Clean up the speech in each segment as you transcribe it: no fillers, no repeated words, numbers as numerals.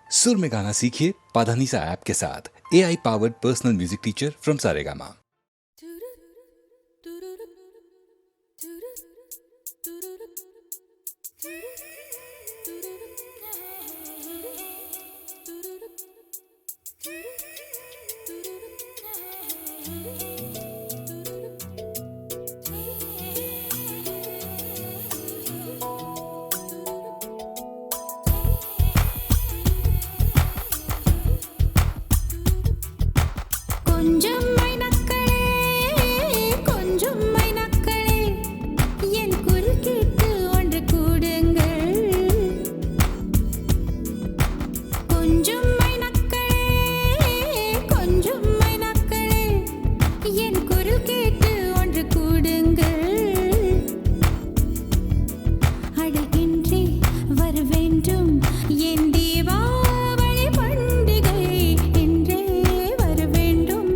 सुर में गाना सीखिए पाधानीसा ऐप के साथ। AI powered personal music teacher from Saregama. கொஞ்சம் மைனக்களே கொஞ்சம் மைனக்களே என் குரல் கேட்டு ஒன்று கூடுங்கள் கொஞ்சம் மைனக்களே கொஞ்சம் மைனக்களே என் குரல் கேட்டு ஒன்று கூடுங்கள் அழகின்றி வர வேண்டும் என் தீபாவளி பண்டிகை என்றே வர வேண்டும்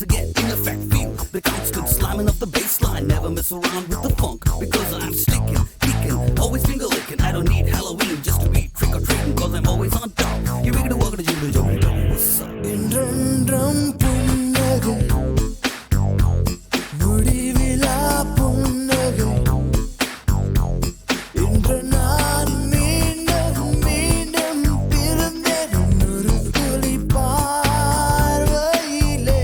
to get in effect. Feel the constant slamming of the bass line. Never mess around with the funk because I'm sticking, kicking, always finger licking. I don't need Halloween just to be trick or treating because I'm always on top. You make it walk to you do what's up? என்றென்றும் புன்னகை முடிவிலா புன்னகை இன்று நான் மீண்டும் மீண்டும் பிறந்தேன் ஒரு துளி பார்வையிலே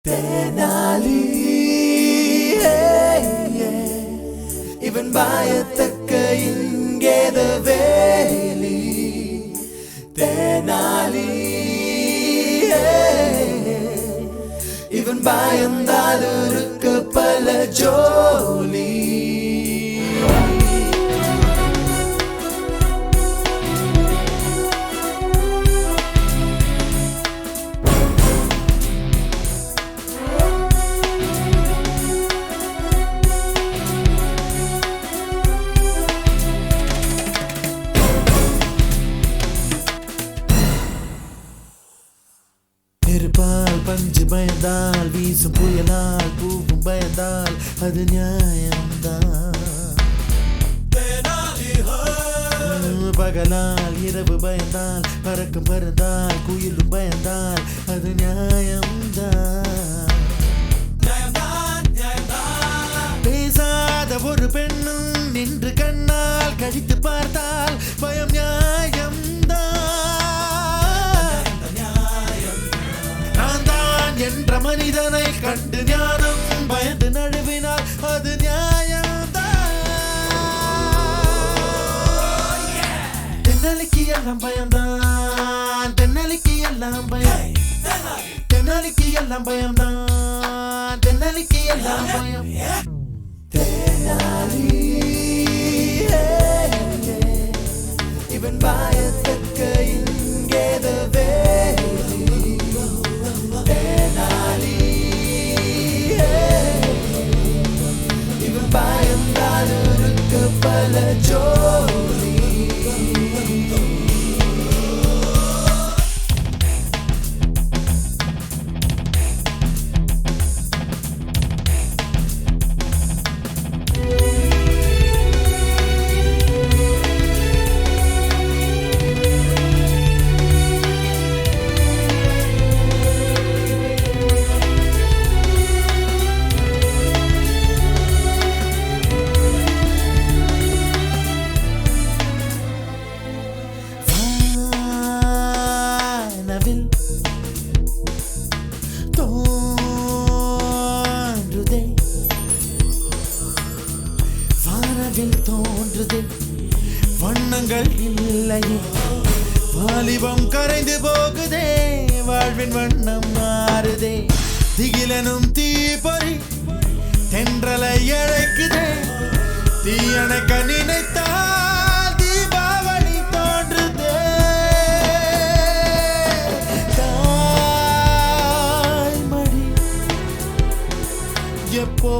தேனாலி இவன் பயத்தக்க இங்கேத வேலி தேனாலி இவன் பயந்தால் இருக்க பல ஜோலி நெருப்பால் பஞ்சு பயந்தால் வீசும் புயலால் பூவும் பயந்தால் அது நியாயம்தான் பகலால் இரவு பயந்தால் பறக்கும் பறந்தால் குயிலும் பயந்தால் அது நியாயம்தான் பேசாத ஒரு பெண்ணும் நின்று கண்ணால் கழித்து பார்த்தால் பயம் நியாயம்தான் நான் தான் என்ற மனிதனை கண்டு ஞானம் பயந்து நழுவினால் அது நியாயம்தான் தென்னலிக்கு எல்லாம் பயம்தான் தென்னலிக்கு எல்லாம் பயம் தென்னலிக்கு எல்லாம் பயம்தான் தென்னலிக்கு எல்லாம் பயம் தென்னாலி இவன் பயத்தக்க இங்கேத வேலி தென்னாலி இவன் பயந்தால் இருக்க பல ஜோலி தோன்றுதே வண்ணங்கள் இல்லையே வாலிபம் கரைந்து போகுதே வாழ்வின் வண்ணம் மாறுதே திகிலனும் தீப்பொறி தென்றலை அழைக்குதே தீயணைக்க நினைத்தால் தீபாவளி தோன்றுதே தாய்மடி எப்போ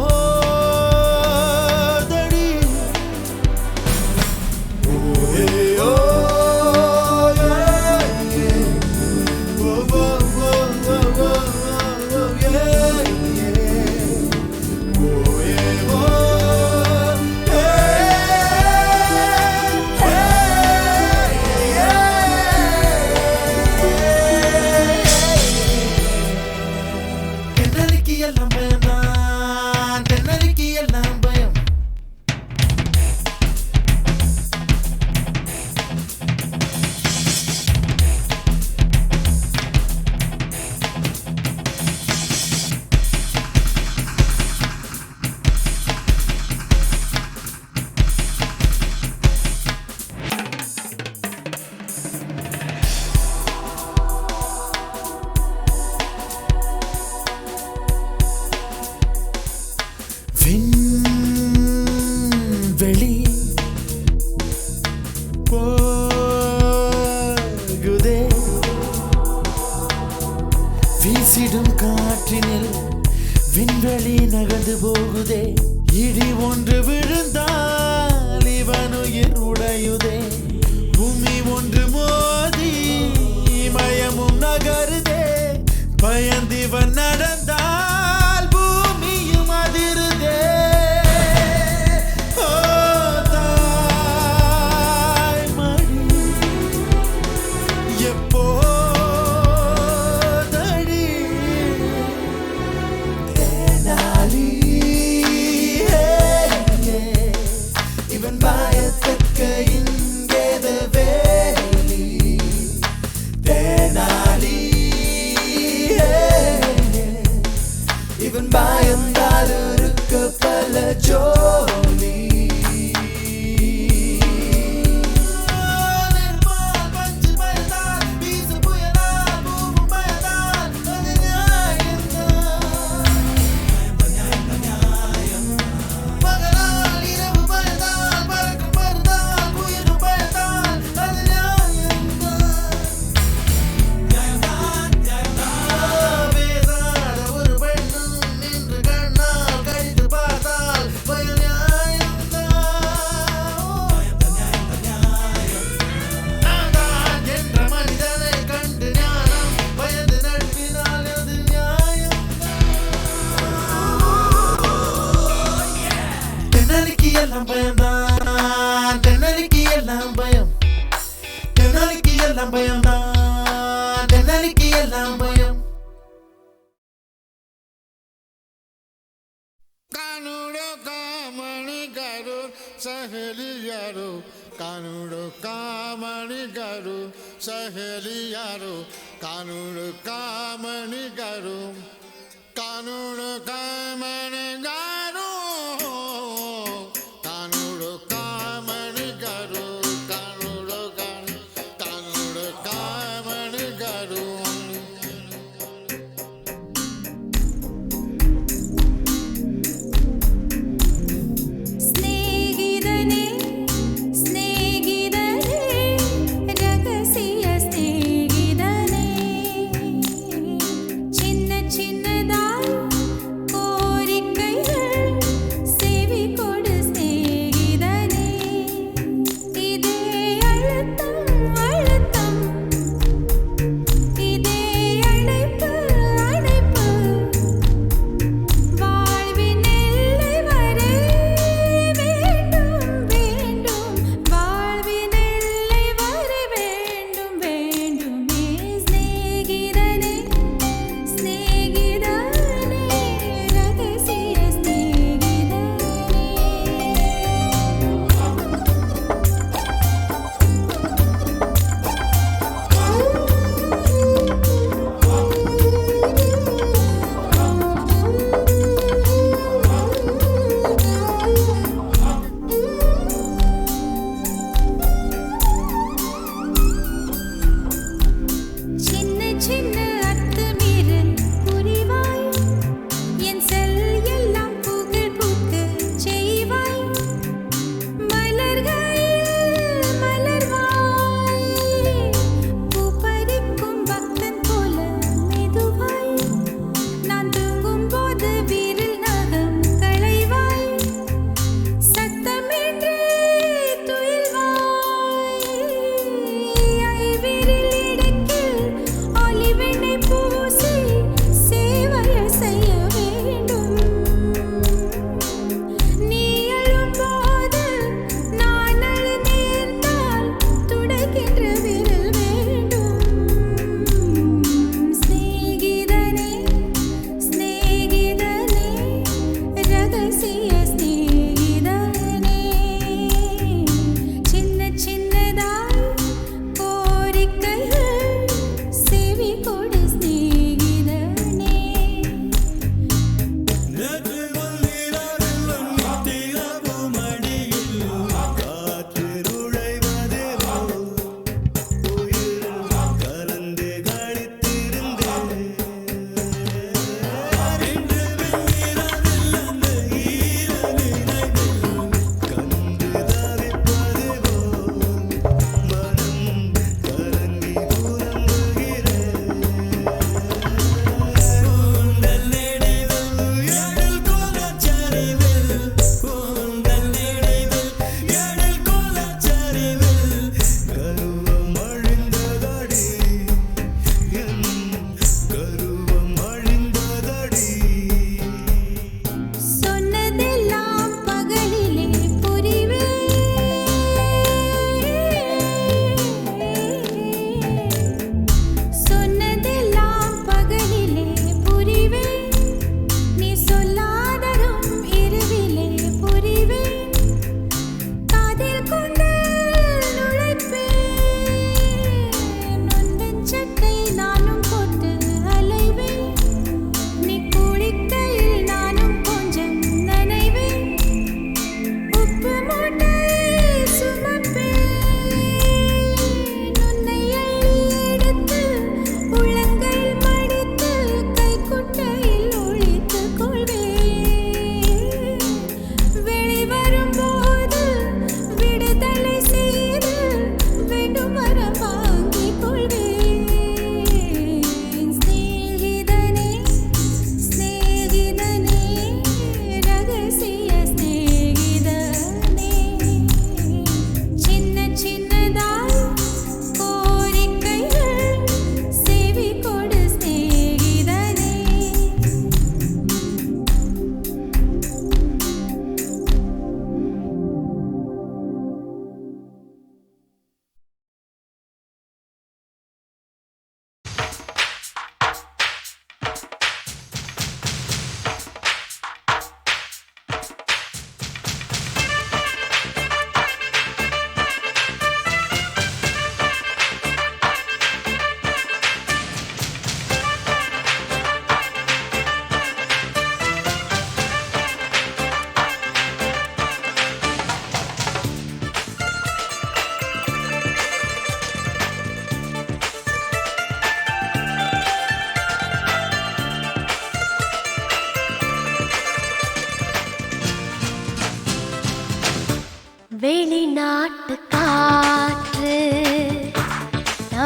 விண்வெளி போகுதே வீசிடும் காற்றினில் விண்வெளி நகர்ந்து போகுதே இடி ஒன்று விழுந்தால் இவனுயிர் உடையுதே பூமி ஒன்று மோதி மயமும் நகருதே பயந்திவன் நடந்தால் பூமியும் அதிருதே ஓ தாய்மடி எப்போதடி தேனாலி இவன் பயத்தக்க இங்கேத வேலி தேனாலி இவன் பயந்தால் இருக்க பல ஜோலி எல்லாம் பயம்தான் தென்னலிக்கு எல்லாம் பயம் தென்னலிக்கு எல்லாம் பயம்தான் தென்னலிக்கு எல்லாம் பயம் कानूड़ो कामणी करो सहेलियारो कानूड़ो कामणी करो सहेलियारो कानूड़ो कामणी करो कानूड़ो कामणी करो कानूड़ो कामणी करो कानूड़ो कामणी करो സ്നേഹിതനേ സ്നേഹിതനേ രഹസ്യ സ്നേഹിതനേ ചിന്ന ചിന്നതായി കോരിക്ക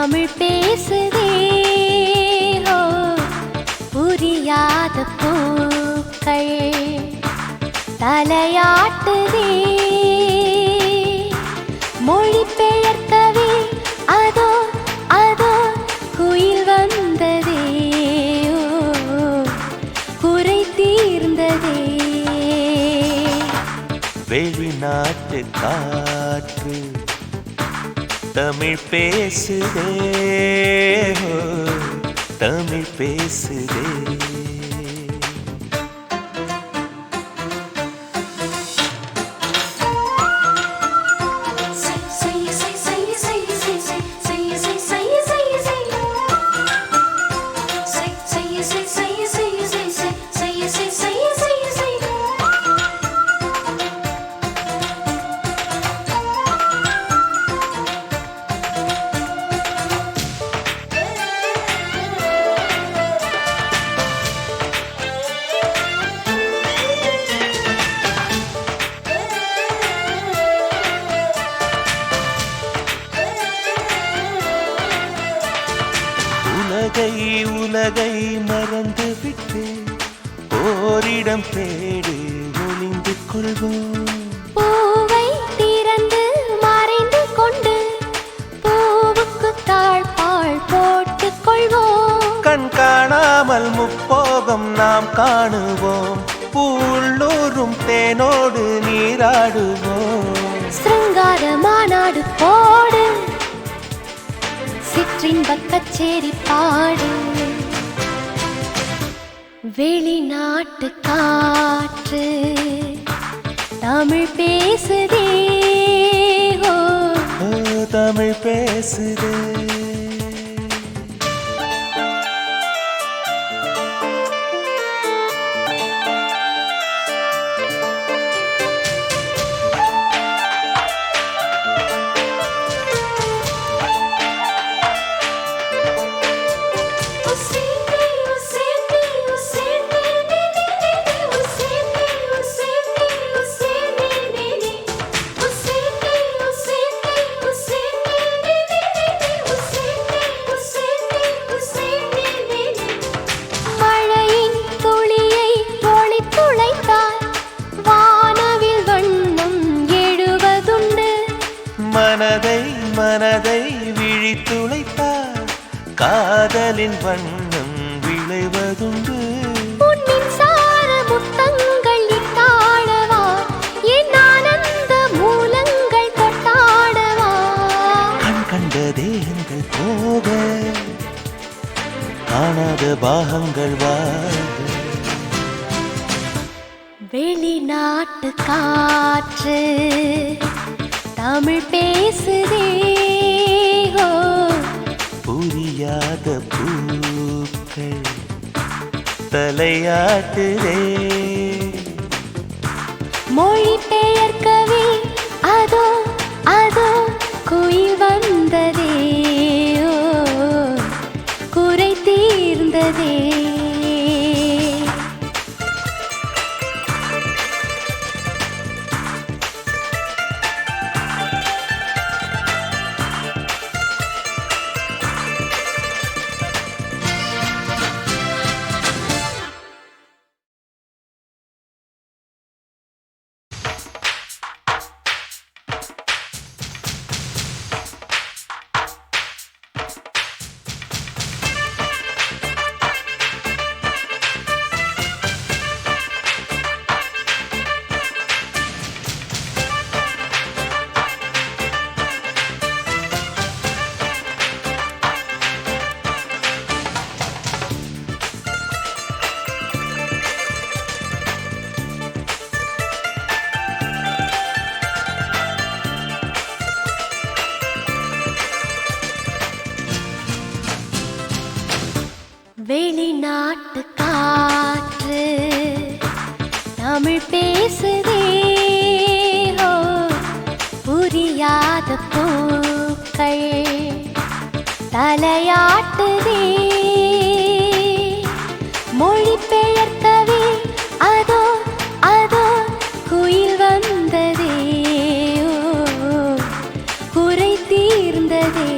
தமிழ் பேசுதே ஓ புரியாத பூக்கள் தலையாட்டுதே மொழி பெயர்க்கவே அதோ அதோ குயில் வந்ததே ஓ குறை தீர்ந்ததே வெளிநாட்டு காற்று தமிழ் பேசுதே ஓ, தமிழ் பேசுதே உலகை மறந்து விட்டு ஓரிடம் தேடி ஒளிந்து கொள்வோம் பூவை திறந்து மறைந்து கொண்டு பூவுக்கு தாழ்பாள் போட்டுக் கொள்வோம் கண் காணாமல் முப்போகம் நாம் காணுவோம் பூள்ளூரும் தேனோடு நீராடுவோம் சிருங்கார மாநாடு போடு சிற்றின்பக் கச்சேரி பாடு வெளிநாட்டு காற்று தமிழ் பேசுதே ஓ ஓ, தமிழ் பேசுதே மழையின் துளியை ஒளித் துளைத்தால் வானவில் வண்ணம் எழுவதுண்டு மனதை விழித்துளைத்தார் காதலின் வண்ணம் விளைவதுண்டு உன் மின்சார முத்தங்கள் இட்டாடவா என் ஆனந்த மூலங்கள் கொட்டாடவா கண் கண்ட தேகங்கள் போக காணாத பாகங்கள் வாழ வெளிநாட்டு காற்று தமிழ் பேசுதே ஓ புரியாத பூக்கள் தலையாட்டுதே மொழி பெயர்க்கவே அதோ அதோ குயில் வந்ததே ஓ குறை தீர்ந்ததே வெளிநாட்டு காற்று தமிழ் பேசுதே ஓ புரியாத பூக்கள் தலையாட்டுதே மொழி பெயர்க்கவே அதோ அதோ குயில் வந்ததே ஓ குறை தீர்ந்ததே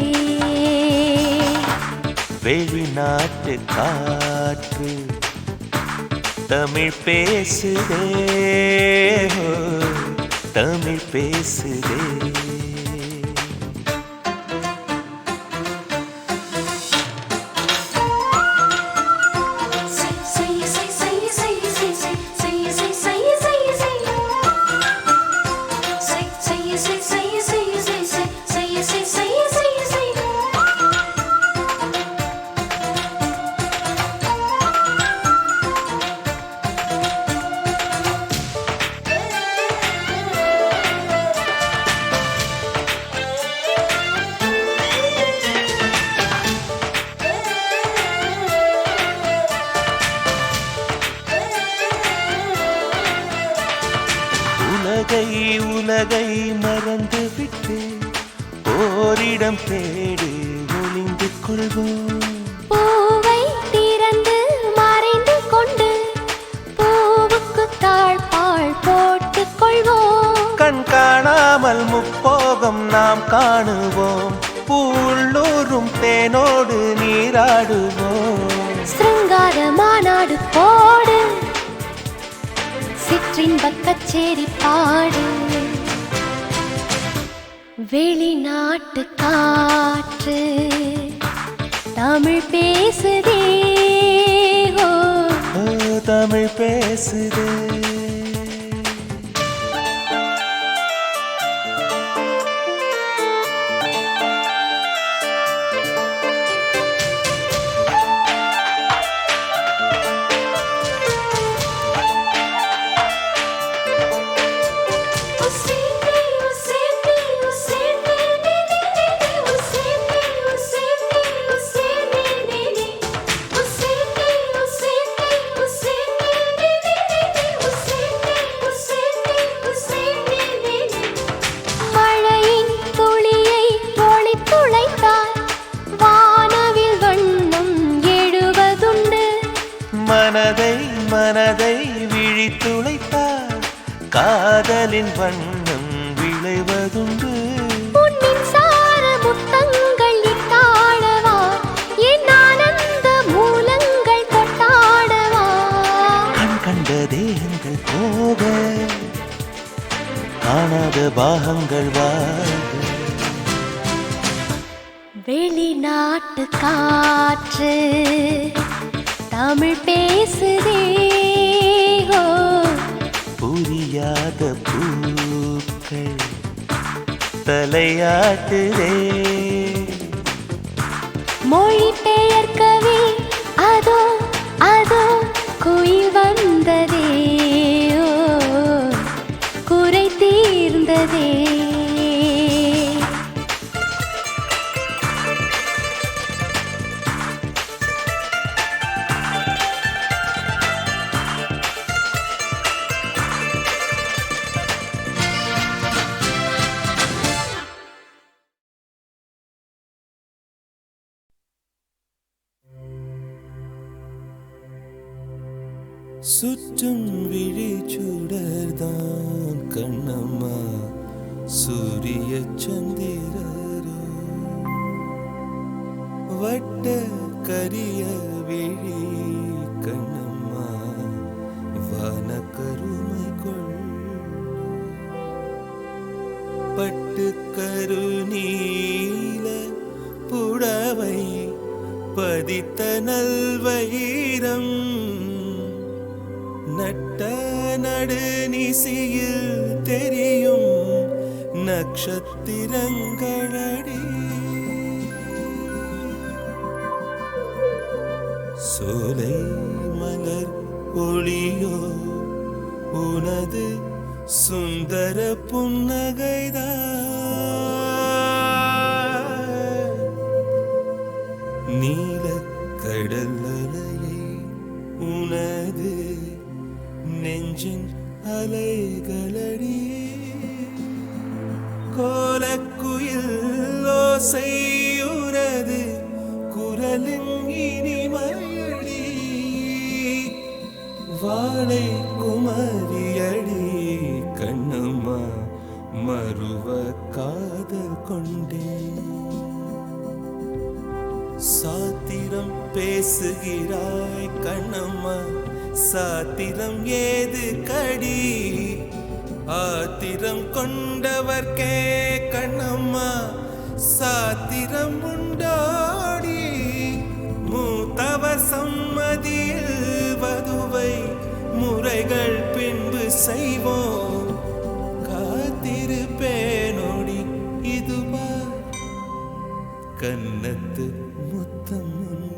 வெளிநாட்டு காற்று தமிழ் பேசுதே, ஓ, தமிழ் பேசுதே. உலகை மறந்து விட்டு ஓரிடம் தேடி ஒளிந்து கொள்வோம். பூவை திறந்து மறைந்து கொண்டு பூவுக்கு தாழ்பாள் போட்டுக் கொள்வோம். கண் காணாமல் முப்போகம் நாம் காணுவோம். பூள்ளூரும் தேனோடு நீராடுவோம். சிருங்கார மாநாடு போடு, சிற்றின்பக் கச்சேரி பாடு. வெளிநாட்டு காற்று தமிழ் பேசுதே, ஓ, தமிழ் பேசுதே. மனதை விழித்துளைத்தார் காதலின் வண்ணம் விளைவதுண்டு. மின்சார முத்தங்கள் இட்டாடவா, என் ஆனந்த மூலங்கள் கொட்டாடவா. கண் கண்ட தேகங்கள் போக காணாத பாகங்கள் வாக. வெளிநாட்டு காற்று தமிழ் பேசுதே, ஓ, புரியாத பூக்கள் தலையாட்டுதே. மொழி பெயர்க்கவே அதோ அதோ குயில் வந்ததே, ஓ, குறை தீர்ந்ததே. சுற்றும் விழிச்சுடர்தான் கண்ணம்மா, சூரிய சந்திரரோ வட்ட கரிய விழி கண்ணம்மா, வான கருமை கொள் பட்டு கருநீல புடவை பதித்த நல்வயிரம் நட்ட நடுநிசியில் தெரியும் நட்சத்திரங்களடி. சோலை மலர் ஒளியோ உனது சுந்தர புன்னகைதான். நீல கடல் அலையை உனது நெஞ்சின் அலைகளடி. கோலக்குயில் ஓசையுனது குரலின் இனிமையடி. வாழை குமரியடி கண்ணம்மா, மறுவ காதல் கொண்டே. சாத்திரம் பேசுகிறாய் கண்ணம்மா சாத்திரம் ஏது கடி ஆத்திரம் கொண்டவர்க்கே கண்ணம்மா சாத்திரம் உண்டாடி மூத்தவர் சம்மதியில் வதுவை முறைகள் பின்பு செய்வோம் காத்திருப்பேனோடி இதுவா கன்னத்து முத்தம் ஒன்று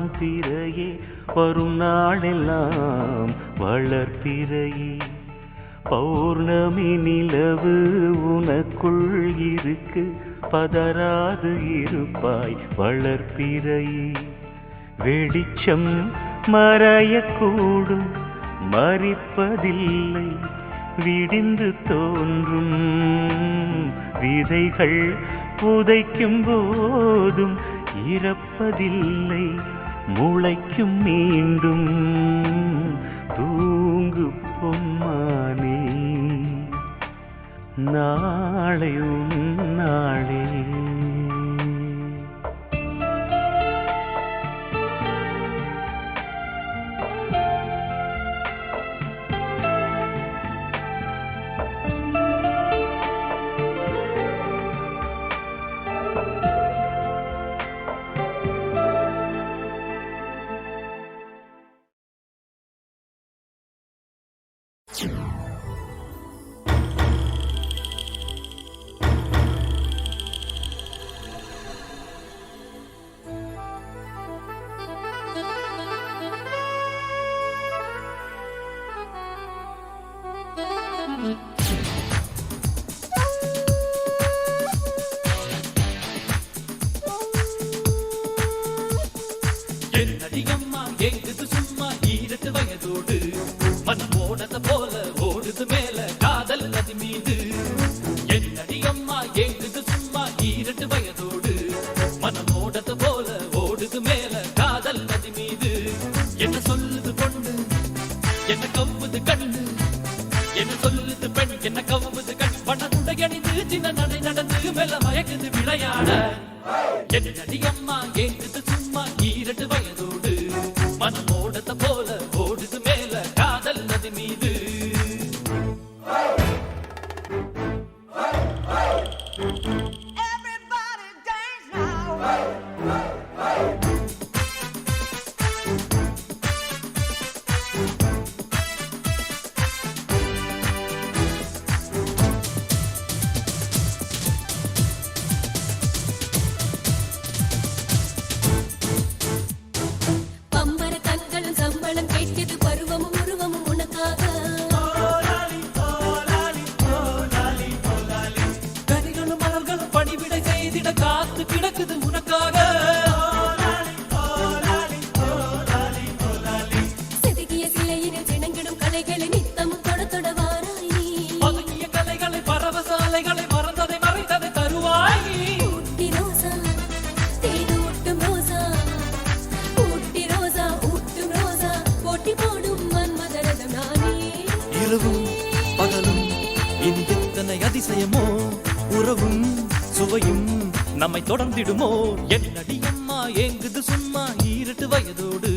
வாழும் திரையே வரும் நாளெல்லாம் வளர்ப்பிறையே பௌர்ணமி நிலவு உனக்குள் இருக்கு பதறாது இருப்பாய் வளர்ப்பிறையே வெளிச்சம் மறையக்கூடும் மறிப்பதில்லை விடிந்து தோன்றும் விதைகள் புதைக்கும் போதும் இறப்பதில்லை முளைக்கும் மீண்டும் தூங்கு பொம்மானே நாளை உன் நாளே என்னடியம்மா எங்குது சும்மா ஈரட்டு வயதோடு மனம் ஓடத போல ஓடுது மேல காதல் நதி மீது என்னடியம்மா எங்குது சும்மா ஈரட்டு வயதோடு மனம் ஓடத போல ஓடுது மேல காதல் நதி மீது என்ன சொல்லுது பொண்ணு என்ன கவ்வுது கண்ணு என்ன சொல்லுது பெண் என்ன கவ்வுது கண் வண்ணத்துடையணிந்து சின்ன நடை நடந்து மேல மயக்குது விளையாட என்னடியம்மா எங்குது சும்மா ஈரட்டு வயதோடு மனம் ஓடத போல ஓடுது மேல காதல் நதி மீது பம்பர கண்களும் சம்பளம் கேட்குது பருவமும் உருவமும் உனக்காக கனிகளும் மலர்களும் பணிவிடை செய்திட காத்து கிடக்குது உனக்காக செதுக்கிய சிலையினில் சிணங்கிடும் கலைகளை நித்தமும் தொட தொட வாராய் நீ பதுங்கிய கலைகளை பரவசாலைகளை மறந்ததை மறைத்ததை தருவாய் நீ. ஊட்டி ரோசா தேடு ஊட்டும் ரோசா ஊட்டி ரோசா ஊட்டும் ரோசா போட்டி போடும் மன்மதரதம் நானே இரவும் பகலும் இனி எத்தனை அதிசயமோ உறவும் சுவையும் நம்மை தொடர்ந்திடுமோ என்னடியம்மா ஏங்குது சும்மா ஈரட்டு வயதோடு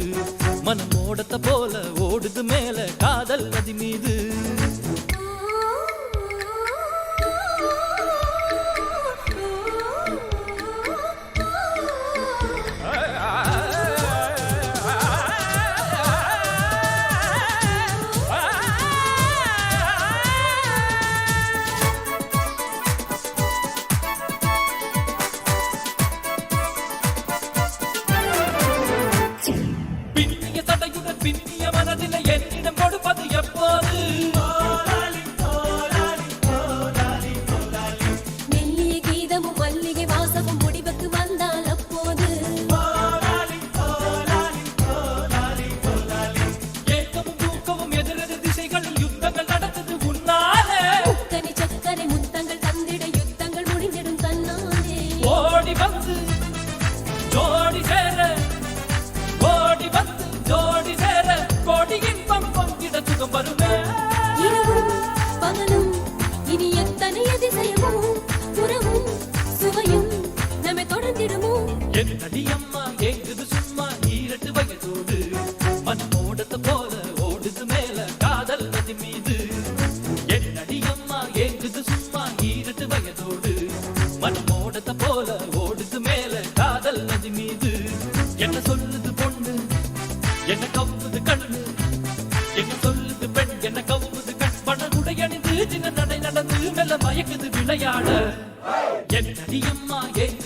மனம் ஓடத்த போல ஓடுது மேல காதல் நதி மீது பின்னிய தடையுடன் பின்னிய மனதில் என்னிடம் கொடுப்பது எப்போது மெல்லிய கீதமும் மல்லிகை வாசமும் முடிவுக்கு வந்தால் அப்போது ஏக்கமும் தூக்கமும் எதிரெதிர் திசைகளில் யுத்தங்கள் நடந்தது உன்னாலே முக்கனி சக்கரை முத்தங்கள் தந்திட யுத்தங்கள் முடிந்திடும் தன்னாலே ஓடி வந்து ஜோடி சேர ஓடி வந்து ஜோடி சேர கோடி இன்பம் பங்கிட சுகம் வருமே இரவும் பகலும் இனி எத்தனை அதிசயமோ உறவும் சுவையும் நம்மை தொடர்ந்திடுமோ என்னடியம்மா ஏங்குது சும்மா ஈரட்டு வயதோடு மனம் ஓடத்த போல ஓடுது மேல காதல் நதி மீது என்னடியம்மா ஏங்குது சும்மா ஈரட்டு வயதோடு மனம் ஓடத்த போல ஓடுது மேல காதல் நதி மீது என்ன சொல்லுது பொண்ணு என்ன கவ்வுது கண்ணு என்ன சொல்லுது பெண் என்ன கவ்வுது கண் வண்ணகுடையணிந்து சின்ன நடை நடந்து மெல்ல மயக்குது விளையாட என்னடியம்மா ஏங்குது